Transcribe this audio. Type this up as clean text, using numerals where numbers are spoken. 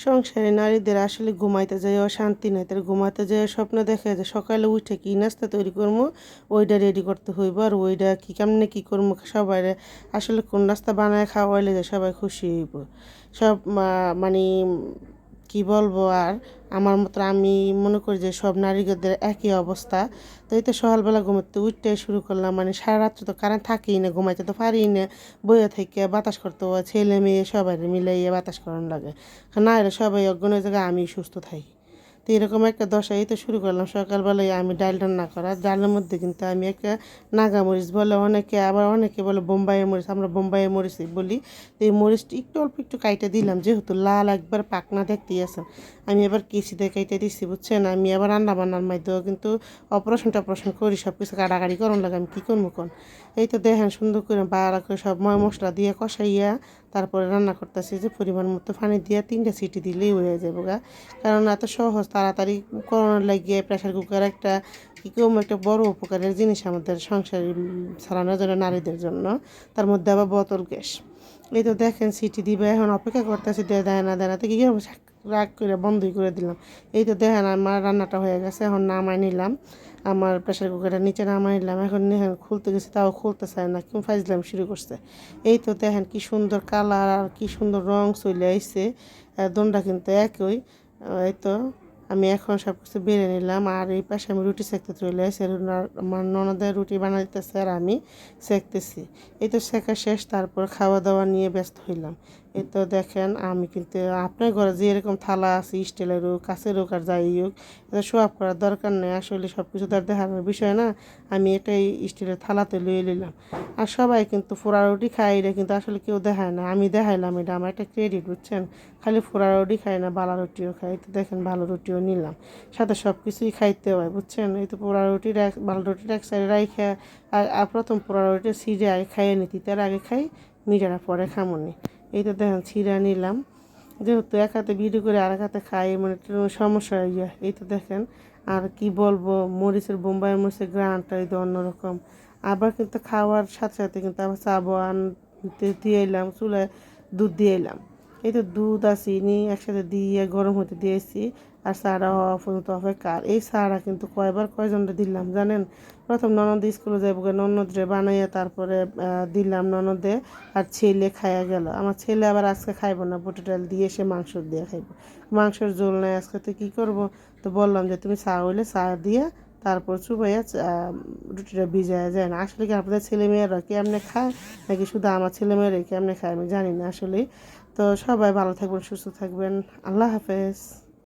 সংসারী নারীদের আসলে ঘুমাইতে যাইয়া শান্তি নাই। তারা ঘুমাইতে যাইয়া স্বপ্ন দেখে যে সকালে উঠে কি নাস্তা তৈরি করবো, ওইটা রেডি করতে হইব, আর ওইটা কি কেমনে কি করবো সবাইরে আসলে কোন নাস্তা বানায় খাওয়াইলে যে সবাই খুশি হইব। সব মানে কি বলবো আর, আমার মতো আমি মনে করি যে সব নারীদের একই অবস্থা। তো এই তো সকালবেলা ঘুমাতে উঠতে শুরু করলাম, মানে সারা রাত্রে তো কারেন্ট থাকেই না, ঘুমাইতে তো পারি না, বইয়ে থেকে বাতাস করতে হয়, ছেলে মেয়ে সবাই মিলাইয়ে বাতাস করানো লাগে, না এলে সবাই অজ্ঞানের জায়গায় আমি সুস্থ থাকি। তো এরকম একটা দশাই তো শুরু করলাম সকালবেলায় আমি ডাল রান্না করা। ডালের মধ্যে কিন্তু আমি একটা নাগামরিচ বলে অনেকে, আবার অনেকে বলে বোম্বাই মরিচ, আমরা বোম্বাই মরিচই বলি। তো এই মরিচটা একটু অল্প একটু কাইটে দিলাম, যেহেতু লাল একবার পাকনা দেখতেই আছে। আমি এবার কেসিতে কাইটে দিচ্ছি, বুঝছেন। আমি আবার রান্না বান্নার মধ্যেও কিন্তু অপারেশন করি, সব কিছু কাটাকাটি করুন লাগে, আমি কী করবো কোন। এই তো দেখেন সুন্দর করে ভালো করে সব মশলা দিয়ে কষাইয়া তারপরে রান্না করতেছি, যে পরিমাণ মতো পানি দিয়ে 3টা সিটি দিলেই হয়ে যাবো গা। কারণ এত সহজ তাড়াতাড়ি করোনার লাগিয়ে প্রেশার কুকার একটা কী কম একটা বড় উপকারের জিনিস আমাদের সংসারে চালানোর জন্য, নারীদের জন্য। তার মধ্যে আবার বোতল গ্যাস। এই তো দেখেন সিটি দিবে, এখন অপেক্ষা করতেছি, দেয় না দেয় না, তো কী করবো, রাগ করে বন্ধই করে দিলাম। এই তো দেখেন আমার রান্নাটা হয়ে গেছে, এখন নামাই নিলাম, আমার প্রেশার কুকারটা নিচে নামাই নিলাম। এখন দেখেন খুলতে গেছি, তাও খুলতে চায় না, কেউ ফাইজলাম শুরু করছে। এই তো দেখেন কি সুন্দর কালার আর কি সুন্দর রং চলে আইছে, দোনটা কিন্তু একই। এই তো আমি এখন সব কিছু বেড়ে নিলাম, আর এই পাশে আমি রুটি সেঁকতে চলে আসি, আমার ননদের রুটি বানাইতেছে আর আমি সেঁকতেছি। এই তো শেখা শেষ, তারপর খাওয়া দাওয়া নিয়ে ব্যস্ত হইলাম। এই তো দেখেন আমি কিন্তু আপনার ঘরে যে এরকম থালা আছে, স্টিলের হোক কাঁচের হোক আর যাই হোক, এটা শো আপ করার দরকার নেই, আসলে সব কিছু তার দেখানোর বিষয় না। আমি এটাই স্টিলের থালাতে লইয়ে নিলাম। আর সবাই কিন্তু ফোড়া রুটি খায়, এটা কিন্তু আসলে কেউ দেখায় না, আমি দেখাইলাম, এটা আমার একটা ক্রেডিট, বুঝছেন। খালি ফোড়া রুটি খায় না, ভালো রুটিও খায়। তো দেখেন ভালো রুটিও নিলাম, সাথে সব কিছুই খাইতে হয়, বুঝছেন। এই তো পোড়া রুটির ভালো রুটির এক সাইডে রাইখা, আর প্রথম পোড়া রুটি ছিঁড়ে আগে খাইয়ে নিতি, তার আগে খাই, মিঠাটা পরে খামনি। এই তো দেখেন ছিঁড়া নিলাম, যেহেতু এক হাতে ভিডিও করে আর এক হাতে খাই, মানে একটু সমস্যা হয়ে যায়। এই তো দেখেন, আর কি বলবো, মরিচের বোম্বাই মরিচের গ্রানটা এই তো অন্যরকম। আবার কিন্তু খাওয়ার সাথে সাথে কিন্তু আবার চা আনতে দিয়ে এলাম, চুলায় দুধ দিয়ে এলাম। এই তো দুধ আর চিনি একসাথে দিয়ে গরম হতে দিয়েছি, আর চাটা হওয়া পর্যন্ত অপেক্ষা। আর এই চাটা কিন্তু কয়জনটা দিলাম জানেন, প্রথম ননদ স্কুলে যাবো, ননদরে বানাইয়া তারপরে দিলাম ননদে, আর ছেলে খাইয়া গেল। আমার ছেলে আবার আজকে খাইব না, বুটের ডাল দিয়ে সে মাংস দিয়ে খাইব, মাংসের ঝোল নাই আজকে, তো কী করবো। তো বললাম যে তুমি চা হইলে চা দিয়ে তারপর চুবাইয়া রুটিটা ভিজাইয়া যায় না। আসলে কি আপনাদের ছেলেমেয়েরা কেমনে খায়, নাকি শুধু আমার ছেলেমেয়েরাই কেমনে খায় আমি জানি না আসলে। তো সবাই ভালো থাকবেন, সুস্থ থাকবেন, আল্লাহ হাফেজ।